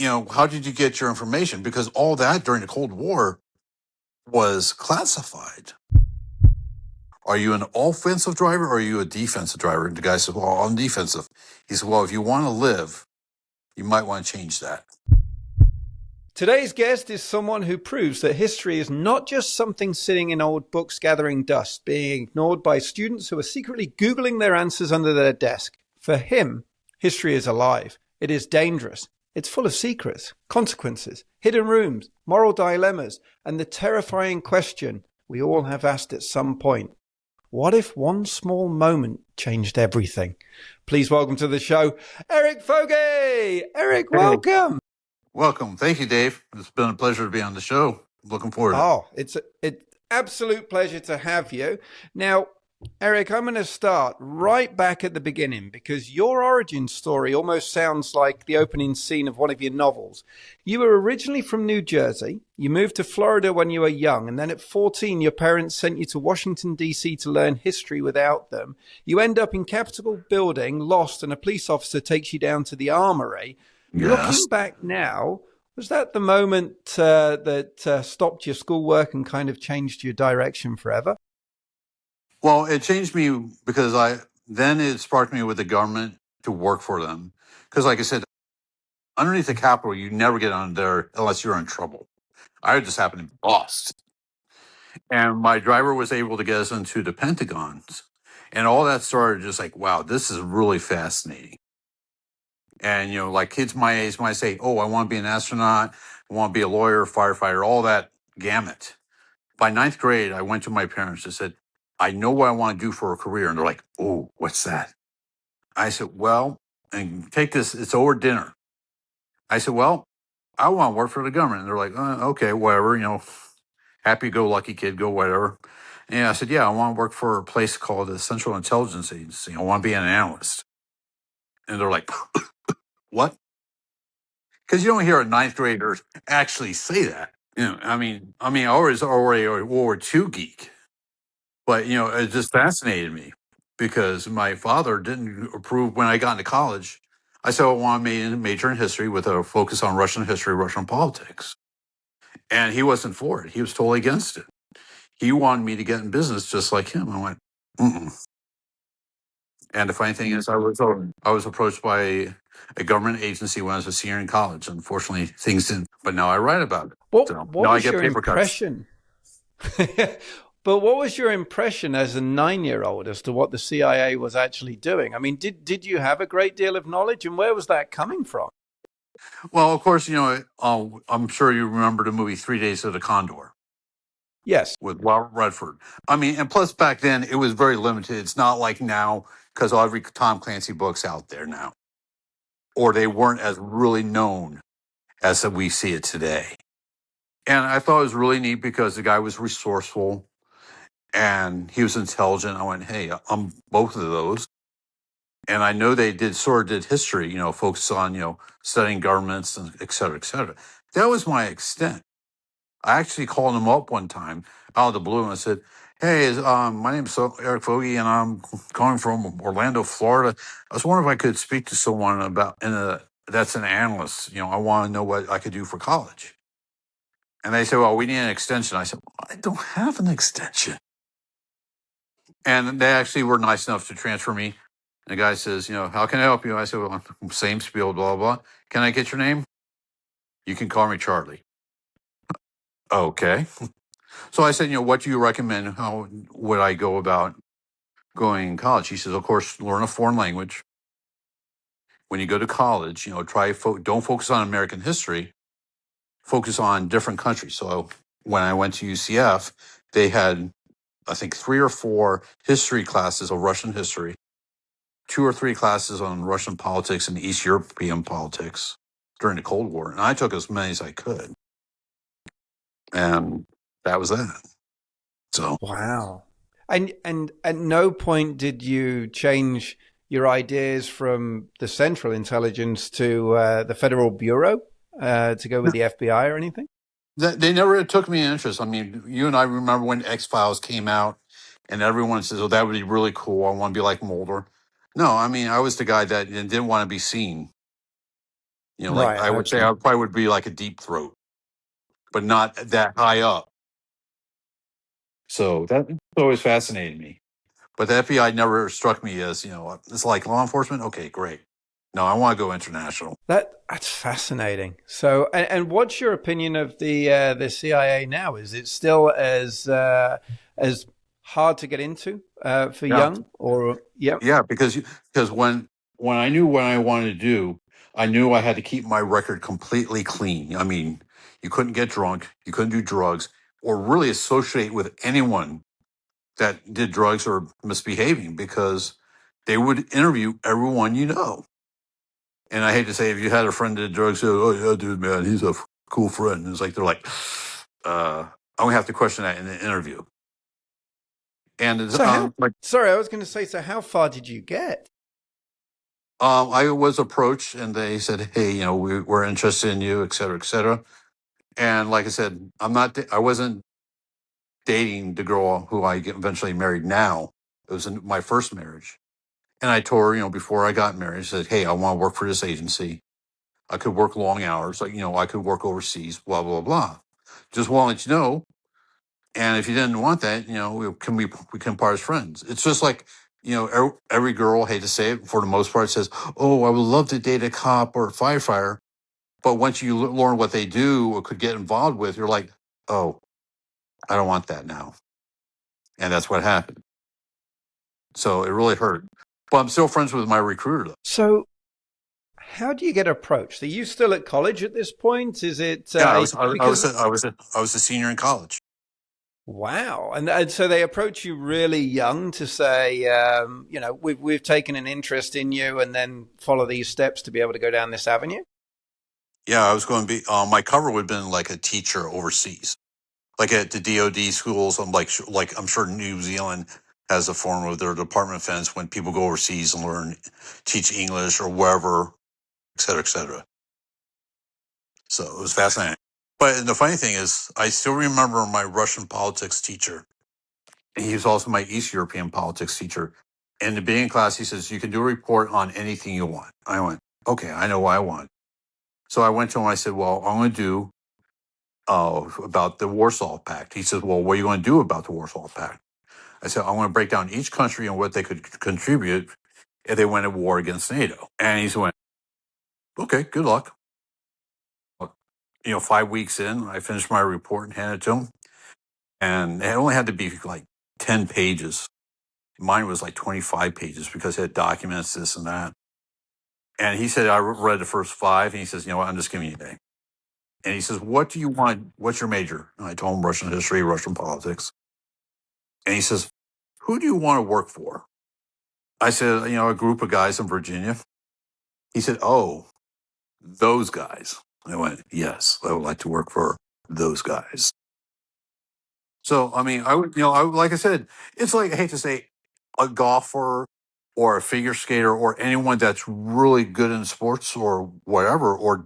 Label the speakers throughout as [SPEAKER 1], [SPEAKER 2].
[SPEAKER 1] how did you get your information? Because all that during the Cold War was classified. Are you an offensive driver or are you a defensive driver? And the guy said, well, I'm defensive. He said, well, if you want to live, you might want to change that.
[SPEAKER 2] Today's guest is someone who proves that history is not just something sitting in old books gathering dust, being ignored by students who are secretly Googling their answers under their desk. For him, history is alive. It is dangerous. It's full of secrets, consequences, hidden rooms, moral dilemmas, and the terrifying question we all have asked at some point. What if one small moment changed everything? Please welcome to the show, Erik Foge. Erik, welcome.
[SPEAKER 1] Welcome. Thank you, Dave. It's been a pleasure to be on the show. Looking forward to it.
[SPEAKER 2] Oh, it's an absolute pleasure to have you. Now, Erik, I'm going to start right back at the beginning because your origin story almost sounds like the opening scene of one of your novels. You were originally from New Jersey. You moved to Florida when you were young, and then at 14, your parents sent you to Washington, D.C. to learn history without them. You end up in Capitol building, lost, and a police officer takes you down to the armory.
[SPEAKER 1] Yes.
[SPEAKER 2] Looking back now, was that the moment that stopped your schoolwork and kind of changed your direction forever?
[SPEAKER 1] Well, it changed me because then it sparked me with the government to work for them. Because like I said, underneath the Capitol, you never get under there unless you're in trouble. I just happened to be lost. And my driver was able to get us into the Pentagons. And all that started just like, wow, this is really fascinating. And, like kids my age might say, oh, I want to be an astronaut. I want to be a lawyer, firefighter, all that gamut. By ninth grade, I went to my parents and said, I know what I want to do for a career. And they're like, oh, what's that? I said, well, and take this, it's over dinner. I said, well, I want to work for the government. And they're like, okay, whatever, happy-go-lucky kid, go whatever. And I said, yeah, I want to work for a place called the Central Intelligence Agency. I want to be an analyst. And they're like, what? Because you don't hear a ninth grader actually say that. I was already a World War II geek. But, it just fascinated me because my father didn't approve when I got into college. I said I wanted to major in history with a focus on Russian history, Russian politics. And he wasn't for it. He was totally against it. He wanted me to get in business just like him. I went, mm-mm. And the funny thing is, I was approached by a government agency when I was a senior in college. Unfortunately, things didn't. But now I write about it.
[SPEAKER 2] What was your impression? But what was your impression as a 9-year-old as to what the CIA was actually doing? I mean, did you have a great deal of knowledge, and where was that coming from?
[SPEAKER 1] Well, of course, I'm sure you remember the movie 3 Days of the Condor.
[SPEAKER 2] Yes.
[SPEAKER 1] With Robert Redford. And plus back then it was very limited. It's not like now because every Tom Clancy book's out there now. Or they weren't as really known as we see it today. And I thought it was really neat because the guy was resourceful and he was intelligent. I went, hey, I'm both of those. And I know they did history, focus on, studying governments and et cetera, et cetera. That was my extent. I actually called him up one time out of the blue and I said, hey, my name's Erik Foge and I'm calling from Orlando, Florida. I was wondering if I could speak to someone that's an analyst. I want to know what I could do for college. And they said, well, we need an extension. I said, well, I don't have an extension. And they actually were nice enough to transfer me. And the guy says, how can I help you? I said, well, same spiel, blah, blah. Can I get your name? You can call me Charlie. Okay. So I said, what do you recommend? How would I go about going to college? He says, of course, learn a foreign language. When you go to college, don't focus on American history, focus on different countries. So when I went to UCF, they had, I think, 3 or 4 history classes of Russian history, 2 or 3 classes on Russian politics and East European politics during the Cold War. And I took as many as I could. And that was that. So
[SPEAKER 2] wow. And at no point did you change your ideas from the Central Intelligence to the Federal Bureau to go with the FBI or anything?
[SPEAKER 1] They never took me an interest. You and I remember when X-Files came out and everyone says, oh, that would be really cool. I want to be like Mulder. No, I was the guy that didn't want to be seen. Like
[SPEAKER 2] Right.
[SPEAKER 1] I would say
[SPEAKER 2] Okay.
[SPEAKER 1] I probably would be like a deep throat, but not that high up. So that's always fascinated me. But the FBI never struck me as, it's like law enforcement. Okay, great. No, I want to go international.
[SPEAKER 2] That's fascinating. So, and what's your opinion of the CIA now? Is it still as hard to get into for
[SPEAKER 1] Yeah.
[SPEAKER 2] young? Or yeah,
[SPEAKER 1] Yeah, because when I knew what I wanted to do, I knew I had to keep my record completely clean. I mean, you couldn't get drunk, you couldn't do drugs, or really associate with anyone that did drugs or misbehaving because they would interview everyone you know. And I hate to say, if you had a friend that did drugs, oh yeah, dude, man, he's a cool friend. And it's like they're like, I'm gonna have to question that in the interview. And
[SPEAKER 2] so how? Sorry, I was going to say. So how far did you get?
[SPEAKER 1] I was approached and they said, "Hey, we're interested in you, et cetera, et cetera." And like I said, I wasn't dating the girl who I eventually married. Now it was my first marriage, and I told her, before I got married, I said, "Hey, I want to work for this agency. I could work long hours, like I could work overseas, blah blah blah. Just want to let you know. And if you didn't want that, we can part as friends. It's just like." Every girl, hate to say it, for the most part, says, "Oh, I would love to date a cop or a firefighter." But once you learn what they do or could get involved with, you're like, oh, I don't want that now. And that's what happened. So it really hurt. But I'm still friends with my recruiter, though.
[SPEAKER 2] So how do you get approached? Are you still at college at this point? Is it
[SPEAKER 1] Yeah,
[SPEAKER 2] because
[SPEAKER 1] I was a senior in college.
[SPEAKER 2] wow, and so they approach you really young to say, we've taken an interest in you, and then follow these steps to be able to go down this avenue.
[SPEAKER 1] Yeah, I was going to be, my cover would have been like a teacher overseas, like at the DOD schools. Like I'm sure New Zealand has a form of their Department of Defense when people go overseas and teach English or wherever, et cetera, et cetera. So it was fascinating. But the funny thing is, I still remember my Russian politics teacher. He was also my East European politics teacher. In the beginning class, he says, you can do a report on anything you want. I went, okay, I know what I want. So I went to him and I said, well, I'm going to do about the Warsaw Pact. He says, well, what are you going to do about the Warsaw Pact? I said, I'm going to break down each country and what they could contribute if they went to war against NATO. And he went, okay, good luck. 5 weeks in, I finished my report and handed it to him. And it only had to be like 10 pages. Mine was like 25 pages because it had documents, this and that. And he said, I read the first five. And he says, you know what? I'm just giving you a day. And he says, what do you want? What's your major? And I told him Russian history, Russian politics. And he says, who do you want to work for? I said, a group of guys in Virginia. He said, oh, those guys. I went, yes, I would like to work for those guys. So, I mean, like I said, it's like, I hate to say, a golfer or a figure skater or anyone that's really good in sports or whatever, or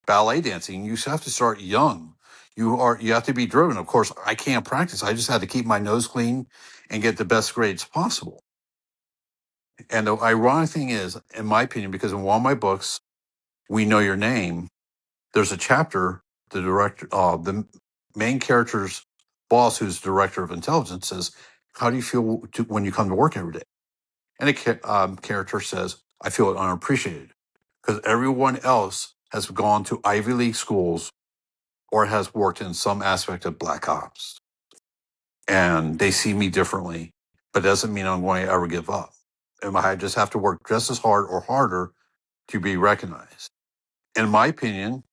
[SPEAKER 1] ballet dancing, you have to start young. You have to be driven. Of course, I can't practice. I just had to keep my nose clean and get the best grades possible. And the ironic thing is, in my opinion, because in one of my books, We Know Your Name, there's a chapter, the main character's boss, who's director of intelligence, says, how do you feel when you come to work every day? And a character says, I feel unappreciated because everyone else has gone to Ivy League schools or has worked in some aspect of Black Ops. And they see me differently, but it doesn't mean I'm going to ever give up. And I just have to work just as hard or harder to be recognized. In my opinion,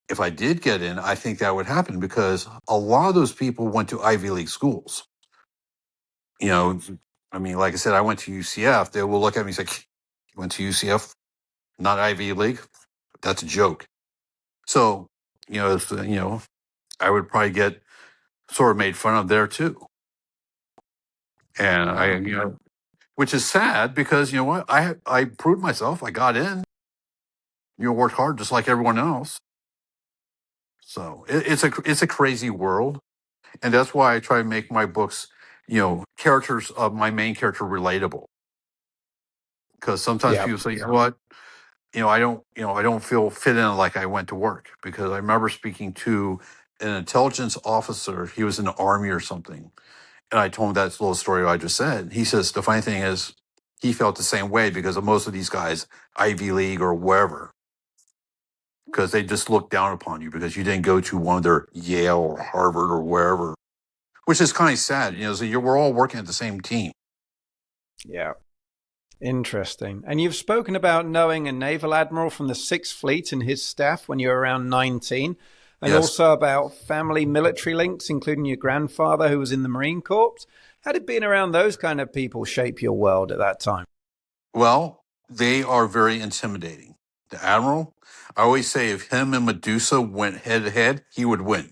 [SPEAKER 1] if I did get in, I think that would happen because a lot of those people went to Ivy League schools. I mean, like I said, I went to UCF. They will look at me and say, you went to UCF, not Ivy League? That's a joke. So, I would probably get sort of made fun of there too. And which is sad because you know what? I proved myself. I got in. Worked hard just like everyone else. So it's a crazy world. And that's why I try to make my books, characters of my main character relatable. Because sometimes
[SPEAKER 2] Yeah.
[SPEAKER 1] people say, you know what? I don't feel fit in like I went to work because I remember speaking to an intelligence officer. He was in the army or something, and I told him that little story I just said. He says the funny thing is he felt the same way because of most of these guys, Ivy League or wherever, because they just look down upon you because you didn't go to one of their Yale or Harvard or wherever, which is kind of sad. So we're all working at the same team.
[SPEAKER 2] Yeah. Interesting. And you've spoken about knowing a naval admiral from the Sixth Fleet and his staff when you were around 19, and
[SPEAKER 1] Yes.
[SPEAKER 2] also about family military links, including your grandfather who was in the Marine Corps. How did being around those kind of people shape your world at that time?
[SPEAKER 1] Well, they are very intimidating. The admiral, I always say, if him and Medusa went head to head, he would win.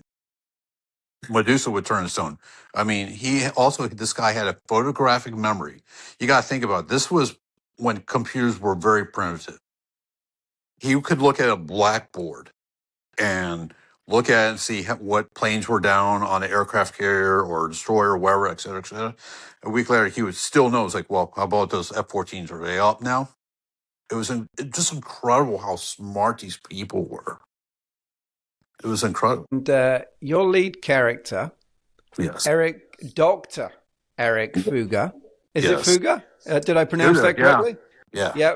[SPEAKER 1] Medusa would turn stone. I mean, this guy had a photographic memory. You got to think about it. This was when computers were very primitive. He could look at a blackboard and look at it and see what planes were down on an aircraft carrier or destroyer or wherever, et cetera, et cetera. A week later, he would still know. It's like, well, how about those F-14s? Are they up now? It was just incredible how smart these people were. It was incredible.
[SPEAKER 2] And your lead character,
[SPEAKER 1] Yes.
[SPEAKER 2] Dr. Erik Foge, is it
[SPEAKER 1] Yes.
[SPEAKER 2] Foge? Did I pronounce that correctly?
[SPEAKER 1] Yeah.
[SPEAKER 2] Yeah.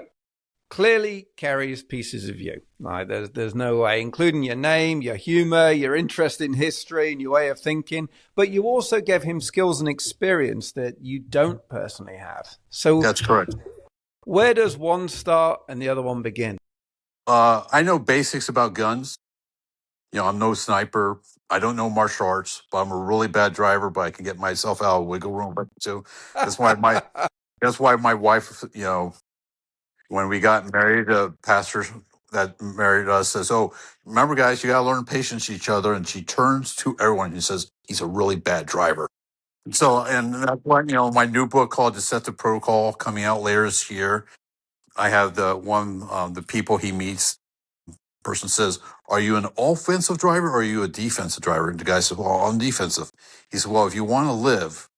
[SPEAKER 2] Clearly carries pieces of you. Like there's no way, including your name, your humor, your interest in history, and your way of thinking. But you also give him skills and experience that you don't personally have. So
[SPEAKER 1] That's correct.
[SPEAKER 2] where does one start and the other one begin?
[SPEAKER 1] I know basics about guns. I'm no sniper. I don't know martial arts, but I'm a really bad driver, but I can get myself out of wiggle room. So that's why my wife, when we got married, pastors that married us says, "Oh, remember, guys, you got to learn patience each other." And she turns to everyone and says, "He's a really bad driver." So, and that's why, my new book called Deceptive Protocol coming out later this year. I have the people he meets. Person says, "Are you an offensive driver or are you a defensive driver?" And the guy says, "Well, I'm defensive." He said, "Well, if you want to live,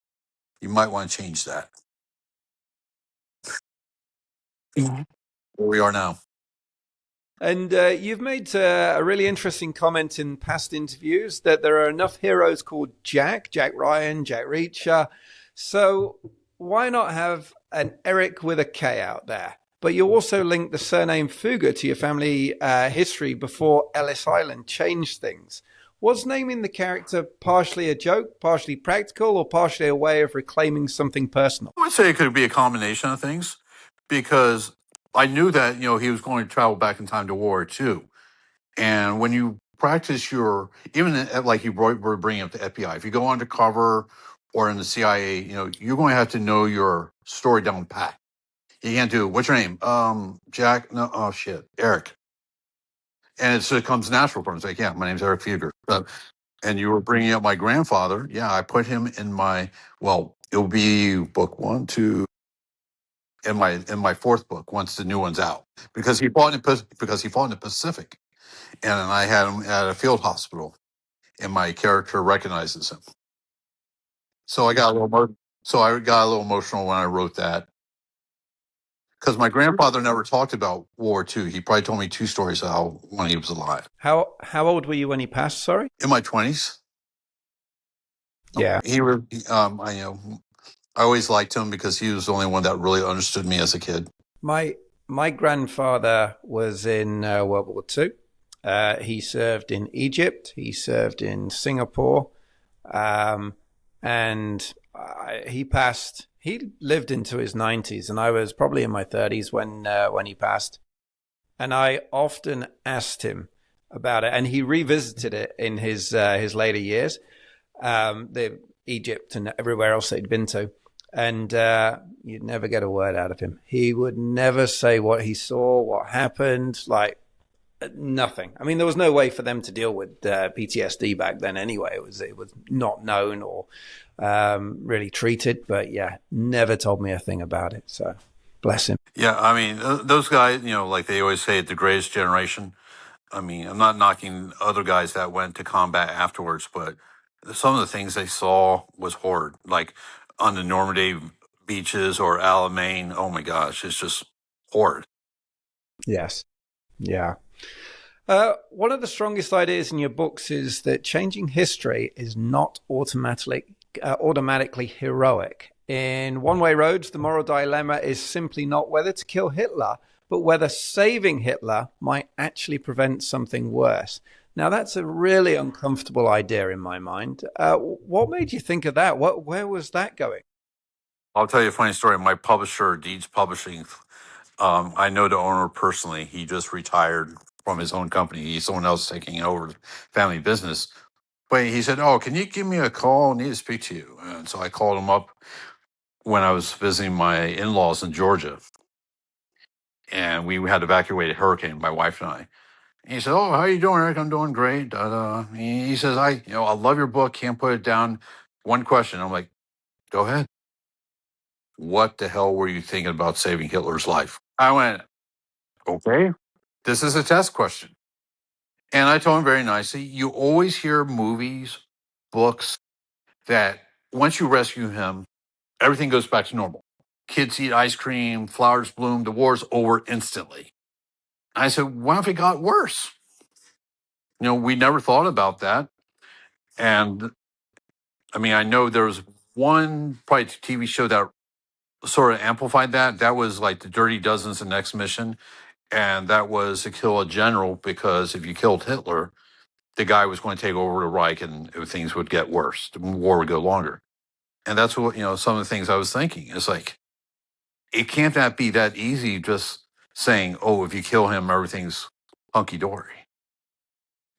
[SPEAKER 1] you might want to change that." Mhm. Where we are now.
[SPEAKER 2] And you've made a really interesting comment in past interviews that there are enough heroes called Jack Ryan, Jack Reacher. So why not have an Eric with a K out there? But you also link the surname Fugger to your family history before Ellis Island changed things. Was naming the character partially a joke, partially practical, or partially a way of reclaiming something personal?
[SPEAKER 1] I would say it could be a combination of things because I knew that, he was going to travel back in time to War II. And when you practice like you were bringing up the FBI, if you go undercover or in the CIA, you're going to have to know your story down pat. You can't do, what's your name? Jack? No, oh shit, Eric. And it comes natural for him. It's like, yeah, my name's Erik Foge. And you were bringing up my grandfather. Yeah, I put him in it'll be book one, two, in my fourth book once the new one's out because he fought in the Pacific, and I had him at a field hospital, and my character recognizes him. So I got a little emotional when I wrote that because my grandfather never talked about War II. He probably told me two stories of how when he was alive.
[SPEAKER 2] How old were you when he passed? Sorry.
[SPEAKER 1] In my 20s.
[SPEAKER 2] Yeah.
[SPEAKER 1] I always liked him because he was the only one that really understood me as a kid.
[SPEAKER 2] My grandfather was in World War II. He served in Egypt. He served in Singapore, and he passed. He lived into his 90s, and I was probably in my 30s when he passed. And I often asked him about it, and he revisited it in his later years, the Egypt and everywhere else that he'd been to. And you'd never get a word out of him. He would never say what he saw, what happened, like nothing. I mean, there was no way for them to deal with PTSD back then anyway. It was not known or really treated. But yeah, never told me a thing about it. So bless him.
[SPEAKER 1] Yeah, I mean, those guys, like they always say, the greatest generation. I mean, I'm not knocking other guys that went to combat afterwards, but some of the things they saw was horrid. Like on the Normandy beaches or Alamein. Oh my gosh, it's just horrid.
[SPEAKER 2] Yes. Yeah. One of the strongest ideas in your books is that changing history is not automatically heroic. In One Way Roads, the moral dilemma is simply not whether to kill Hitler, but whether saving Hitler might actually prevent something worse. Now, that's a really uncomfortable idea in my mind. What made you think of that? Where was that going?
[SPEAKER 1] I'll tell you a funny story. My publisher, Deeds Publishing, I know the owner personally. He just retired from his own company. He's someone else taking over the family business. But he said, "Oh, can you give me a call? I need to speak to you." And so I called him up when I was visiting my in-laws in Georgia, and we had evacuated hurricane, my wife and I. And he said, "Oh, how you doing, Eric? I'm doing great." Da, da. He says, I love your book. Can't put it down. One question." I'm like, "Go ahead. What the hell were you thinking about saving Hitler's life?" I went, "Okay, this is a test question." And I told him very nicely, you always hear movies, books that once you rescue him, everything goes back to normal. Kids eat ice cream, flowers bloom, the war's over instantly. I said, what if it got worse? We never thought about that. And I mean, I know there was one probably TV show that sort of amplified that. That was like the Dirty Dozen's the next mission. And that was to kill a general because if you killed Hitler, the guy was going to take over the Reich and things would get worse. The war would go longer. And that's what, some of the things I was thinking. It's like, it can't that be that easy just saying, oh, if you kill him, everything's hunky dory.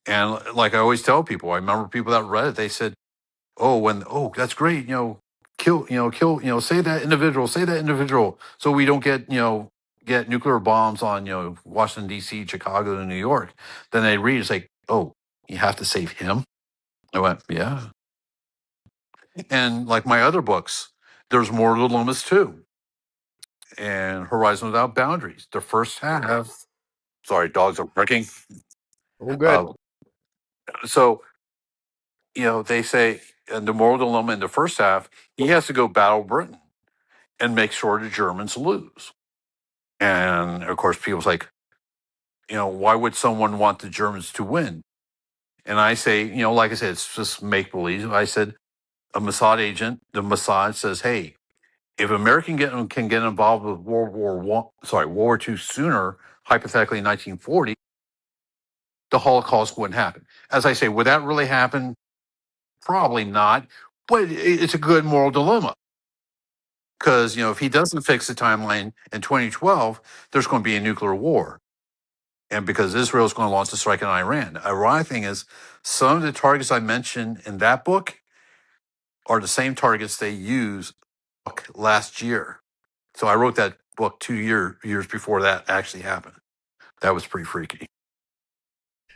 [SPEAKER 1] And like I always tell people, I remember people that read it, they said, oh, that's great, kill, say that individual, so we don't get nuclear bombs on, Washington, D.C., Chicago, and New York. Then they read, it's like, oh, you have to save him? I went, yeah. And like my other books, there's more to the limits too. And Horizon Without Boundaries, the first half, sorry, dogs are barking.
[SPEAKER 2] All good.
[SPEAKER 1] Uh, so, they say, and the moral dilemma in the first half, he has to go battle Britain and make sure the Germans lose. And of course, people's like, why would someone want the Germans to win? And I say, like I said, it's just make believe. I said, a Mossad agent, the Mossad says, hey, if American can get involved with World War II sooner, hypothetically in 1940, the Holocaust wouldn't happen. As I say, would that really happen? Probably not. But it's a good moral dilemma because if he doesn't fix the timeline in 2012, there's going to be a nuclear war, and because Israel is going to launch a strike on Iran. The ironic thing is, some of the targets I mentioned in that book are the same targets they used last year. So I wrote that book 2 years before that actually happened. That was pretty freaky.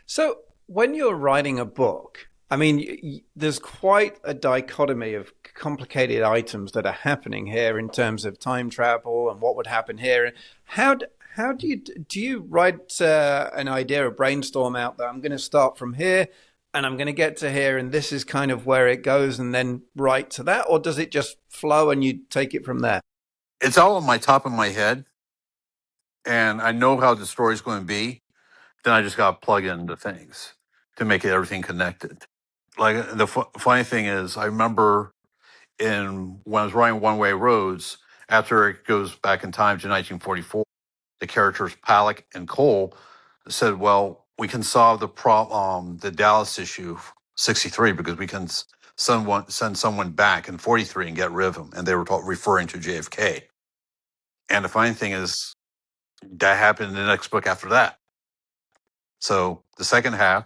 [SPEAKER 2] So, when you're writing a book, I mean, there's quite a dichotomy of complicated items that are happening here in terms of time travel and what would happen here. How how do you write an idea, a brainstorm out that I'm going to start from here and I'm going to get to here and this is kind of where it goes and then write to that, or does it just flow and you take it from there?
[SPEAKER 1] It's all on my top of my head, and I know how the story's going to be. Then I just got to plug in the things to make everything connected. Like the funny thing is, I remember when I was writing One Way Roads, after it goes back in time to 1944, the characters Palak and Cole said, "Well, we can solve the problem, the Dallas issue 63, because we can send someone back in 43 and get rid of him." And they were referring to JFK. And the funny thing is, that happened in the next book after that. So the second half,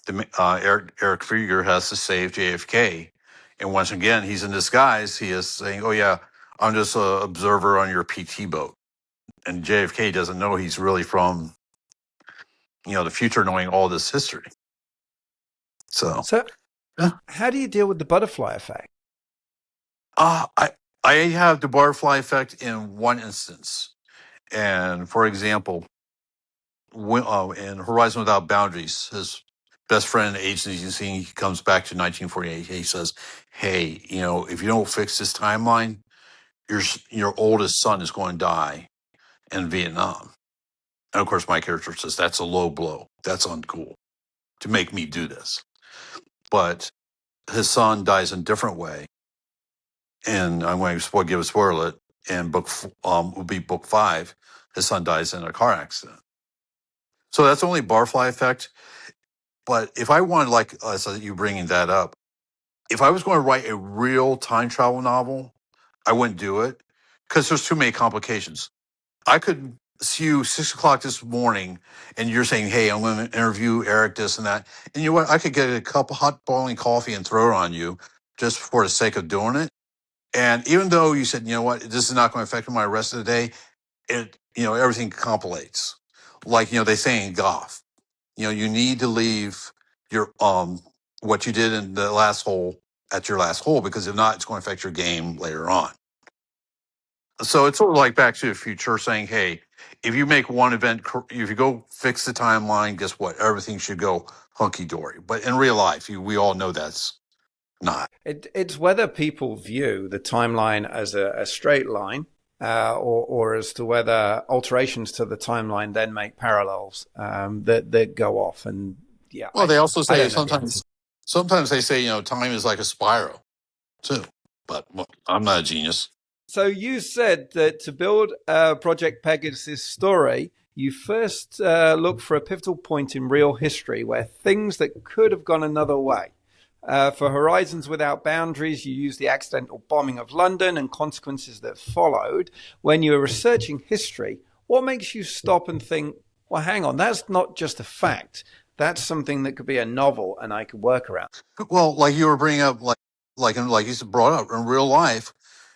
[SPEAKER 1] Erik Foge has to save JFK, and once again, he's in disguise. He is saying, "Oh yeah, I'm just an observer on your PT boat," and JFK doesn't know he's really from the future, knowing all this history. So,
[SPEAKER 2] So,
[SPEAKER 1] yeah.
[SPEAKER 2] how do you deal with the butterfly effect?
[SPEAKER 1] I have the butterfly effect in one instance, and for example, in Horizon Without Boundaries, his best friend agency comes back to 1948. He says, "Hey, if you don't fix this timeline, your oldest son is going to die in Vietnam." And of course, my character says, that's a low blow. That's uncool to make me do this. But his son dies in a different way. And I'm going to give a spoiler. And will be book 5. His son dies in a car accident. So that's only barfly effect. But if I wanted, like so you bringing that up, if I was going to write a real time travel novel, I wouldn't do it because there's too many complications. I could see you 6 o'clock this morning and you're saying, hey, I'm going to interview Erik, this and that. And you know what? I could get a cup of hot boiling coffee and throw it on you just for the sake of doing it. And even though you said, you know what, this is not going to affect my rest of the day, everything compilates. Like, they say in golf, you need to leave your, what you did in the last hole at your last hole, because if not, it's going to affect your game later on. So it's sort of like Back to the Future saying, hey, if you make one event, if you go fix the timeline, guess what? Everything should go hunky dory. But in real life, we all know that's not.
[SPEAKER 2] It's whether people view the timeline as a straight line, or as to whether alterations to the timeline then make parallels that go off. And yeah,
[SPEAKER 1] Well, they also
[SPEAKER 2] I
[SPEAKER 1] say
[SPEAKER 2] don't know the answer.
[SPEAKER 1] sometimes they say, time is like a spiral too. But I'm not a genius.
[SPEAKER 2] So you said that to build Project Pegasus story, you first look for a pivotal point in real history where things that could have gone another way. For Horizons Without Boundaries, you use the accidental bombing of London and consequences that followed. When you were researching history, what makes you stop and think, well, hang on, that's not just a fact. That's something that could be a novel and I could work around.
[SPEAKER 1] Well, like you were bringing up, like you brought up in real life,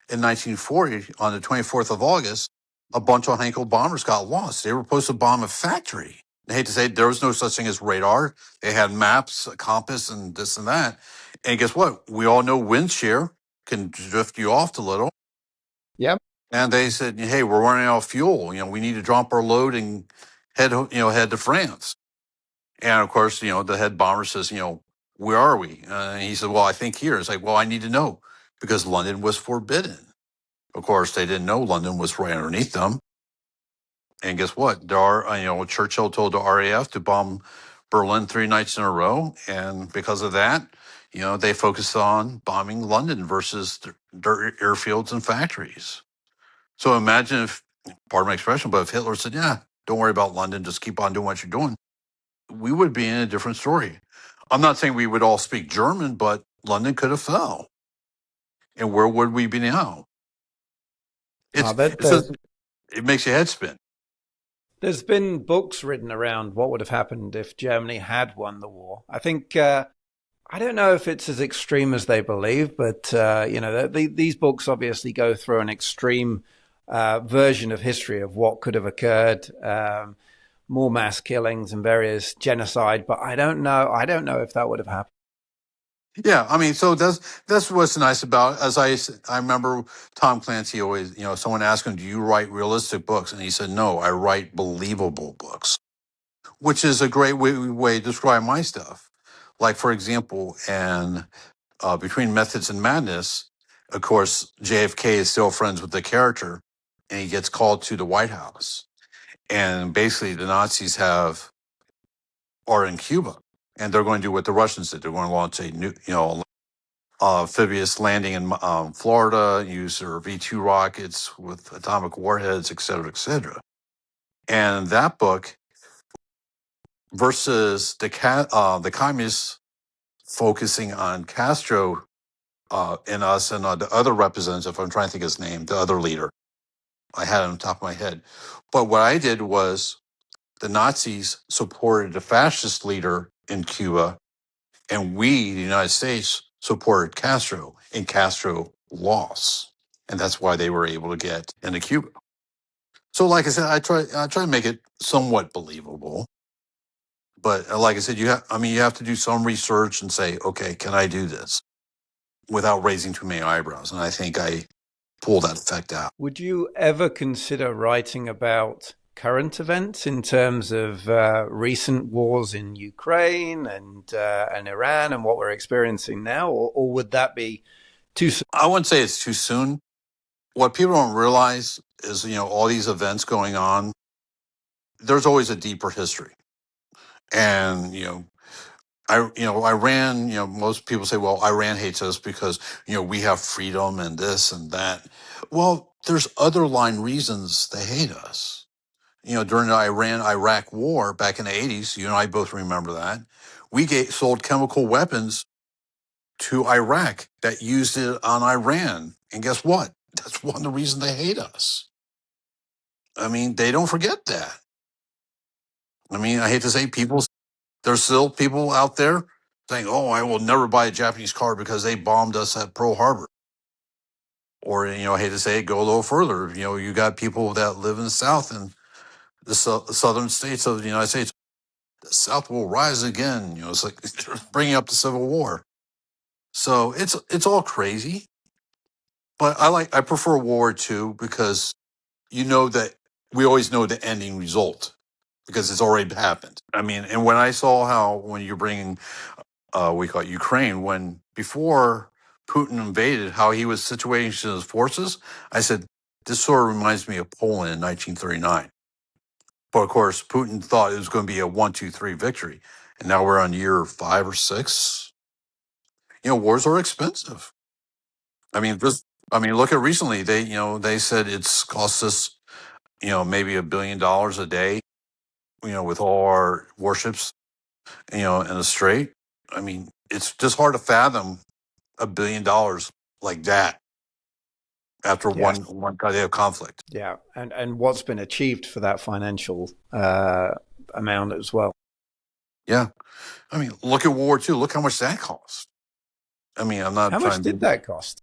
[SPEAKER 1] in 1940, on the 24th of August, a bunch of Heinkel bombers got lost. They were supposed to bomb a factory. I hate to say it, there was no such thing as radar. They had maps, a compass, and this and that. And guess what? We all know wind shear can drift you off a little.
[SPEAKER 2] Yeah.
[SPEAKER 1] And they said, hey, we're running out of fuel. We need to drop our load and head to France. And of course, the head bomber says, where are we? And he said, well, I think here. It's like, well, I need to know because London was forbidden. Of course, they didn't know London was right underneath them. And guess what? Churchill told the RAF to bomb Berlin 3 nights in a row. And because of that, they focused on bombing London versus their airfields and factories. So imagine if, pardon my expression, but if Hitler said, yeah, don't worry about London, just keep on doing what you're doing, we would be in a different story. I'm not saying we would all speak German, but London could have fell. And where would we be now? It makes your head spin.
[SPEAKER 2] There's been books written around what would have happened if Germany had won the war. I think I don't know if it's as extreme as they believe, but these books obviously go through an extreme version of history of what could have occurred, more mass killings and various genocide. But I don't know. I don't know if that would have happened.
[SPEAKER 1] Yeah, I mean, so that's what's nice about it. I remember Tom Clancy always, someone asked him, "Do you write realistic books?" And he said, "No, I write believable books," which is a great way to describe my stuff. Like, for example, and between Methods and Madness, of course, JFK is still friends with the character, and he gets called to the White House, and basically the Nazis are in Cuba, and they're going to do what the Russians did. They're going to launch a new, amphibious landing in Florida, use their V-2 rockets with atomic warheads, et cetera, et cetera. And that book versus the communists focusing on Castro and us and the other representative, I'm trying to think of his name, the other leader. I had it on top of my head. But what I did was the Nazis supported the fascist leader in Cuba, and we, the United States, supported Castro, and Castro lost. And that's why they were able to get into Cuba. So, like I said, I try to make it somewhat believable. But like I said, you have to do some research and say, okay, can I do this without raising too many eyebrows? And I think I pull that effect out.
[SPEAKER 2] Would you ever consider writing about current events in terms of recent wars in Ukraine and Iran and what we're experiencing now, or would that be too soon?
[SPEAKER 1] I wouldn't say it's too soon. What people don't realize is, all these events going on, there's always a deeper history. And, Iran, most people say, well, Iran hates us because, we have freedom and this and that. Well, there's underlying reasons they hate us. During the Iran-Iraq war back in the 80s, you and I both remember that, we sold chemical weapons to Iraq that used it on Iran. And guess what? That's one of the reasons they hate us. I mean, they don't forget that. I mean, I hate to say there's still people out there saying, oh, I will never buy a Japanese car because they bombed us at Pearl Harbor. Or, I hate to say it, go a little further. You got people that live in the South and the southern states of the United States. The South will rise again. It's like bringing up the Civil War. So it's all crazy. But I prefer World War II because that we always know the ending result because it's already happened. I mean, and when I saw how when you're bringing we call it Ukraine, when before Putin invaded, how he was situating his forces, I said, this sort of reminds me of Poland in 1939. But of course, Putin thought it was going to be a 1-2-3 victory. And now we're on year 5 or 6. Wars are expensive. I mean, look at recently, they said it's cost us, maybe $1 billion a day, with all our warships, in the strait. I mean, it's just hard to fathom $1 billion like that after
[SPEAKER 2] Yes.
[SPEAKER 1] one day of conflict.
[SPEAKER 2] Yeah. And what's been achieved for that financial amount as well.
[SPEAKER 1] Yeah. I mean, look at World War II. Look how much that cost. I mean, I'm not
[SPEAKER 2] How much
[SPEAKER 1] trying to
[SPEAKER 2] did that cost?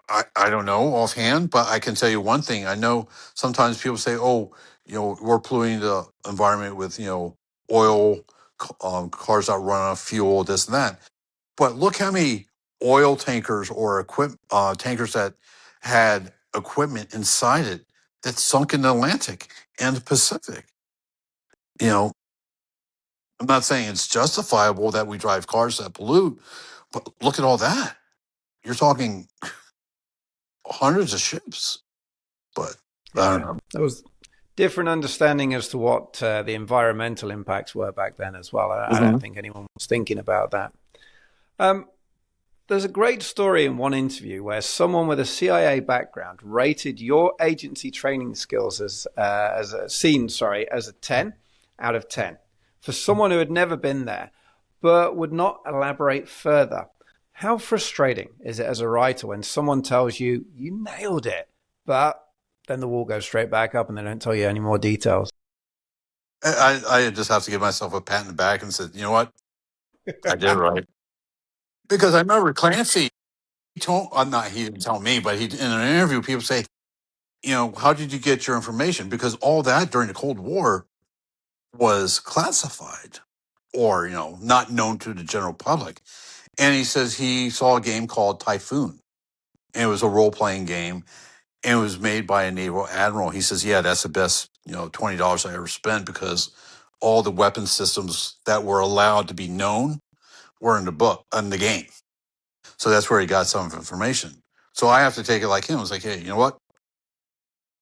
[SPEAKER 1] I don't know offhand, but I can tell you one thing. I know sometimes people say, oh, we're polluting the environment with, oil, cars that run on fuel, this and that. But look how many oil tankers or tankers that had equipment inside it that sunk in the Atlantic and the Pacific. You know, I'm not saying it's justifiable that we drive cars that pollute, but look at all that. You're talking hundreds of ships. But I don't
[SPEAKER 2] Yeah.
[SPEAKER 1] know.
[SPEAKER 2] There was different understanding as to what the environmental impacts were back then as well. I don't
[SPEAKER 1] Mhm.
[SPEAKER 2] think anyone was thinking about that. Um, There's a great story in one interview where someone with a CIA background rated your agency training skills as a 10 out of 10 for someone who had never been there, but would not elaborate further. How frustrating is it as a writer when someone tells you you nailed it, but then the wall goes straight back up and they don't tell you any more details?
[SPEAKER 1] I just have to give myself a pat in the back and say, you know what? I did it right. Because I remember Clancy, he didn't tell me, but in an interview, people say, how did you get your information? Because all that during the Cold War was classified or, not known to the general public. And he says he saw a game called Typhoon. And it was a role playing game and it was made by a naval admiral. He says, yeah, that's the best, $20 I ever spent because all the weapon systems that were allowed to be known were in the game. So that's where he got some information. So I have to take it like him. I was like, hey, you know what?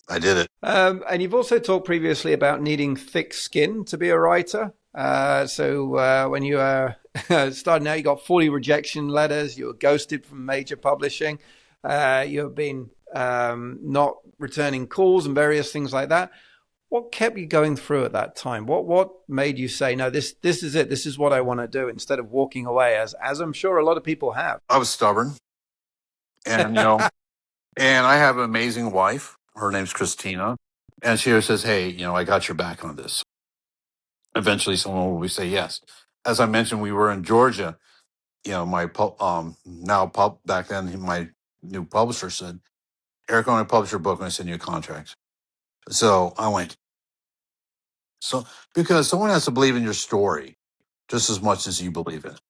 [SPEAKER 1] I did it.
[SPEAKER 2] And you've also talked previously about needing thick skin to be a writer. So when you were starting out, you got 40 rejection letters. You were ghosted from major publishing. You've been not returning calls and various things like that. What kept you going through at that time? What made you say, no, this is it. This is what I want to do, instead of walking away, as I'm sure a lot of people have.
[SPEAKER 1] I was stubborn, and and I have an amazing wife. Her name's Christina, and she always says, "Hey, I got your back on this." Eventually, someone will say yes. As I mentioned, we were in Georgia. My back then, my new publisher said, "Eric, I want to publish your book and I send you a contract." So I went. So because someone has to believe in your story just as much as you believe in it.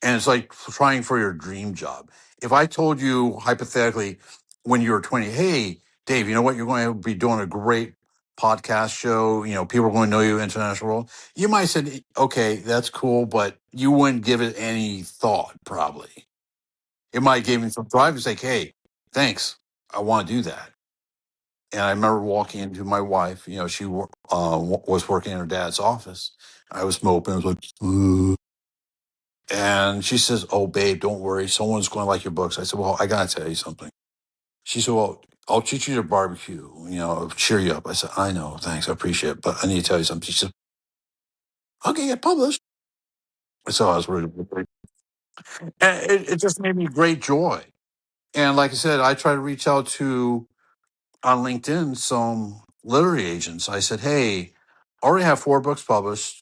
[SPEAKER 1] And it's like trying for your dream job. If I told you hypothetically when you were 20, hey, Dave, you know what? You're going to be doing a great podcast show. People are going to know you international world. You might say, okay, that's cool, but you wouldn't give it any thought, probably. It might give me some drive and say, hey, thanks. I want to do that. And I remember walking into my wife. She was working in her dad's office. I was moping. I was like, "Ugh." And she says, "Oh, babe, don't worry. Someone's going to like your books." I said, "Well, I got to tell you something." She said, "Well, I'll treat you to barbecue, cheer you up." I said, "I know, thanks, I appreciate it, but I need to tell you something." She said, "Okay, get published." So I was really, and it just made me great joy. And like I said, I try to reach out to on LinkedIn some literary agents. I said, "Hey, I already have 4 books published.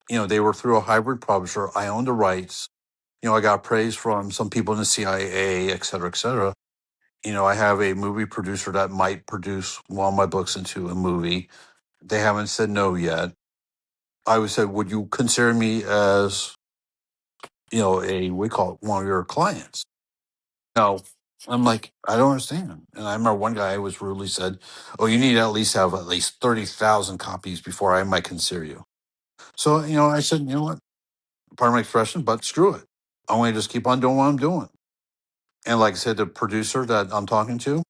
[SPEAKER 1] They were through a hybrid publisher. I own the rights. I got praise from some people in the CIA, et cetera, et cetera. I have a movie producer that might produce one of my books into a movie. They haven't said no yet. I would say, would you consider me as, we call it one of your clients?" No. I'm like, I don't understand. And I remember one guy was rudely said, "Oh, you need to at least have at least 30,000 copies before I might consider you." So, I said, "You know what? Pardon my expression, but screw it. I'm going to just keep on doing what I'm doing." And like I said, the producer that I'm talking to,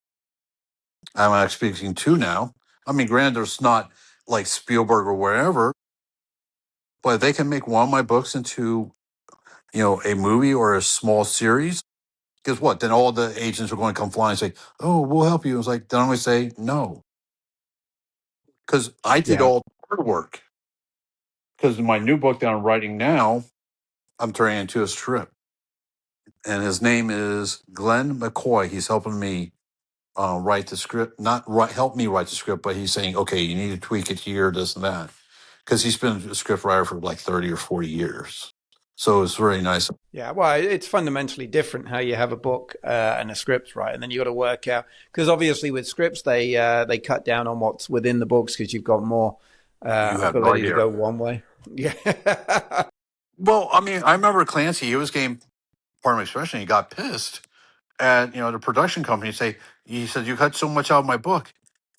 [SPEAKER 1] I'm actually speaking to now. I mean, granted, there's not like Spielberg or wherever, but if they can make one of my books into, a movie or a small series, guess what? Then all the agents are going to come flying and say, "Oh, we'll help you." It's like, then I'm going to say no, because I did
[SPEAKER 2] Yeah.
[SPEAKER 1] all the hard work. Because in my new book that I'm writing now, I'm turning into a strip. And his name is Glenn McCoy. He's helping me write the script, not help me write the script, but he's saying, "Okay, you need to tweak it here, this and that." Because he's been a script writer for like 30 or 40 years. So it's very nice.
[SPEAKER 2] Yeah, well, it's fundamentally different how you have a book and a script, right? And then you got to work out because obviously with scripts they cut down on what's within the books because you've got more
[SPEAKER 1] You have no
[SPEAKER 2] ability to
[SPEAKER 1] idea.
[SPEAKER 2] go one way. Yeah,
[SPEAKER 1] Well, I mean, I remember Clancy, he was getting, pardon my expression, he got pissed at, the production company. He said, "You cut so much out of my book."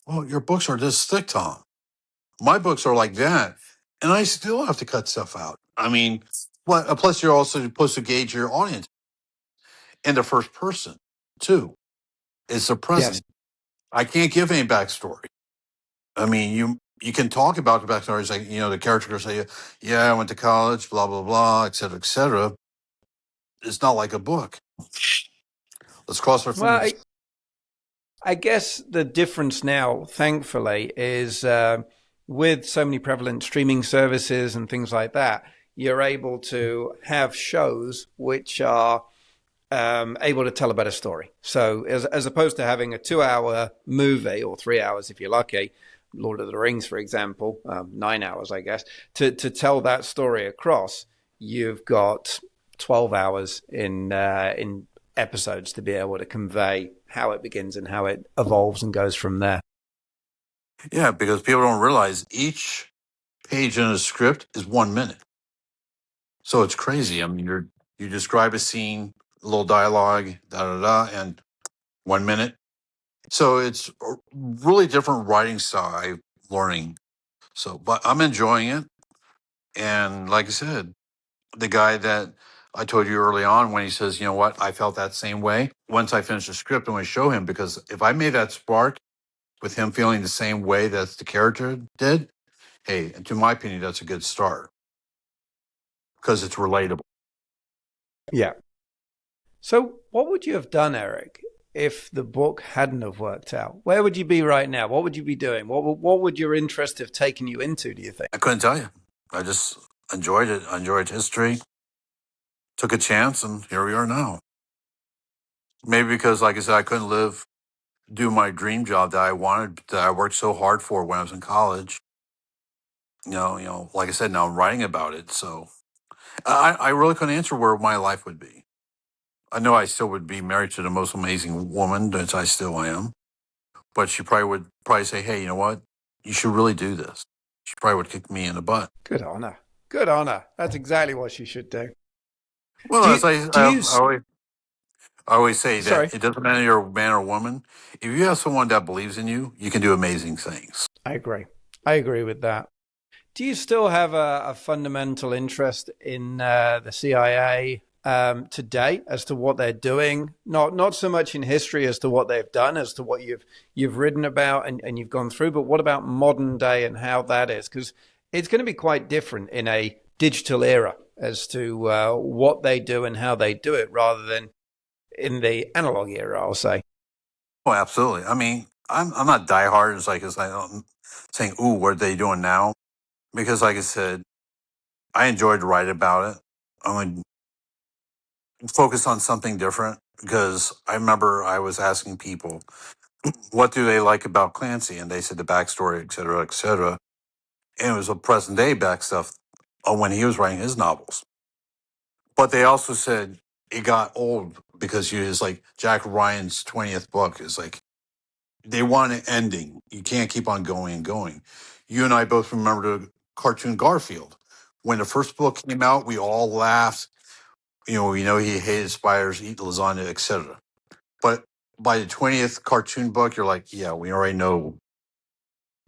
[SPEAKER 1] Well, your books are this thick, Tom. My books are like that. And I still have to cut stuff out. I mean, plus you're also supposed to gauge your audience in the first person, too. It's the
[SPEAKER 2] yes,
[SPEAKER 1] present. I can't give any backstory. I mean, you can talk about the backstories, like, the character will say, "Yeah, I went to college, blah, blah, blah, et cetera, et cetera." It's not like a book. Let's cross our
[SPEAKER 2] well,
[SPEAKER 1] fingers.
[SPEAKER 2] I guess the difference now, thankfully, is with so many prevalent streaming services and things like that, you're able to have shows which are able to tell a better story. So as opposed to having a 2 hour movie or 3 hours if you're lucky, Lord of the Rings, for example, 9 hours, I guess, to tell that story across, you've got 12 hours in episodes to be able to convey how it begins and how it evolves and goes from there.
[SPEAKER 1] Yeah, because people don't realize each page in a script is 1 minute. So it's crazy. I mean, you describe a scene, a little dialogue, da da da, and 1 minute. So it's a really different writing style I'm learning. So, but I'm enjoying it. And like I said, the guy that I told you early on when he says, "You know what, I felt that same way." Once I finish the script, I'm going to show him, because if I made that spark with him feeling the same way that the character did, hey, to my opinion, that's a good start because it's relatable.
[SPEAKER 2] Yeah. So what would you have done, Eric, if the book hadn't have worked out? Where would you be right now? What would you be doing? What would your interest have taken you into, do you think?
[SPEAKER 1] I couldn't tell you. I just enjoyed it. I enjoyed history, took a chance, and here we are now. Maybe because, like I said, I couldn't do my dream job that I wanted, that I worked so hard for when I was in college. Like I said, now I'm writing about it. So I really couldn't answer where my life would be. I know I still would be married to the most amazing woman that I still am, but she probably would say, "Hey, you know what? You should really do this." She probably would kick me in the butt.
[SPEAKER 2] Good honor. Good honor. That's exactly what you should do.
[SPEAKER 1] Well,
[SPEAKER 2] Do
[SPEAKER 1] as
[SPEAKER 2] you do you
[SPEAKER 1] I always say that
[SPEAKER 2] sorry.
[SPEAKER 1] it doesn't matter you're a man or woman. If you have someone that believes in you, you can do amazing things.
[SPEAKER 2] I agree. I agree with that. Do you still have a fundamental interest in the CIA today as to what they're doing? Not so much in history as to what they've done, as to what you've written about and you've gone through, but what about modern day and how that is? Because it's going to be quite different in a digital era as to what they do and how they do it, rather than in the analog era, I'll say.
[SPEAKER 1] Oh, absolutely. I mean, I'm not diehard. It's I'm saying, "Ooh, what are they doing now?" Because, like I said, I enjoyed writing about it. I'm gonna focus on something different because I remember I was asking people, "What do they like about Clancy?" And they said the backstory, et cetera, et cetera. And it was a present day back stuff when he was writing his novels. But they also said it got old because you is like Jack Ryan's 20th book is like they want an ending. You can't keep on going and going. You and I both remember the cartoon Garfield. When the first book came out, we all laughed. We know he hated spiders, eat lasagna, etc. But by the 20th cartoon book, you're like, yeah, we already know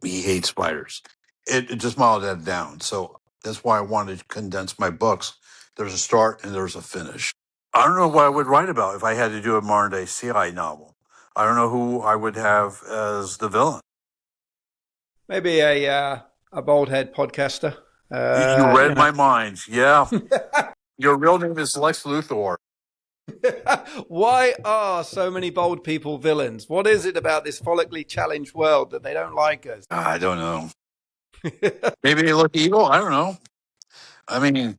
[SPEAKER 1] he hates spiders. It just mild that down. So that's why I wanted to condense my books. There's a start and there's a finish. I don't know what I would write about if I had to do a modern day CI novel. I don't know who I would have as the villain.
[SPEAKER 2] Maybe a bald head podcaster.
[SPEAKER 1] You read my mind. Yeah. Your real name is Lex Luthor.
[SPEAKER 2] Why are so many bold people villains? What is it about this follically challenged world that they don't like us?
[SPEAKER 1] I don't know. Maybe they look evil. I don't know. I mean,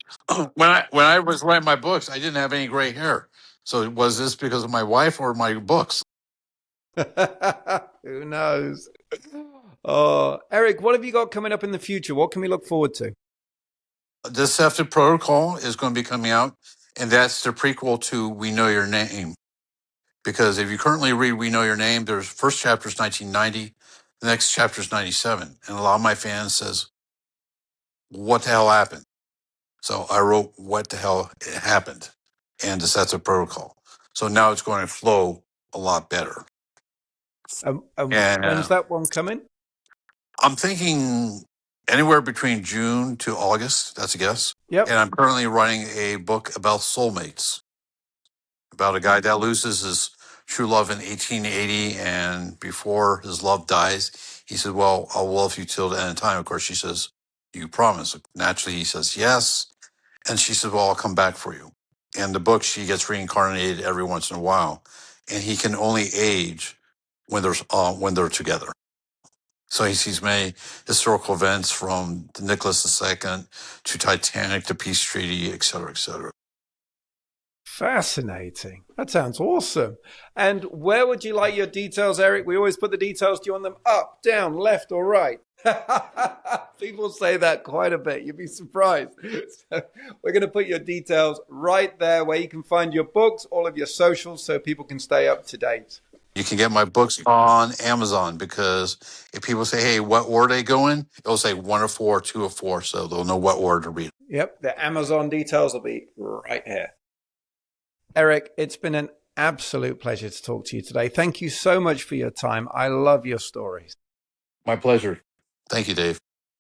[SPEAKER 1] when I was writing my books, I didn't have any gray hair. So was this because of my wife or my books?
[SPEAKER 2] Who knows? Oh, Erik, what have you got coming up in the future? What can we look forward to?
[SPEAKER 1] Deceptive Protocol is going to be coming out, and that's the prequel to We Know Your Name. Because if you currently read We Know Your Name, there's first chapter is 1990, the next chapter is 97, and a lot of my fans says, "What the hell happened?" So I wrote "What the hell happened," and Deceptive Protocol. So now it's going to flow a lot better. And
[SPEAKER 2] When's that one coming?
[SPEAKER 1] I'm thinking anywhere between June to August. That's a guess. And
[SPEAKER 2] Yep.
[SPEAKER 1] I'm currently writing a book about soulmates, about a guy that loses his true love in 1880. And before his love dies, he said, "Well, I'll love you till the end of time." Of course, she says, "Do you promise?" Naturally, he says, "Yes." And she said, "Well, I'll come back for you." And the book, she gets reincarnated every once in a while. And he can only age when they're together. So he sees many historical events from the Nicholas II to Titanic to Peace Treaty, et cetera, et cetera.
[SPEAKER 2] Fascinating. That sounds awesome. And where would you like your details, Erik? We always put the details. Do you want them up, down, left, or right? People say that quite a bit. You'd be surprised. So we're going to put your details right there where you can find your books, all of your socials, so people can stay up to date.
[SPEAKER 1] You can get my books on Amazon because if people say, "Hey, what order they go in?" It'll say 1 of 4, 2 of 4, so they'll know what order to read.
[SPEAKER 2] Yep, the Amazon details will be right here. Erik, it's been an absolute pleasure to talk to you today. Thank you so much for your time. I love your stories.
[SPEAKER 1] My pleasure. Thank you, Dave.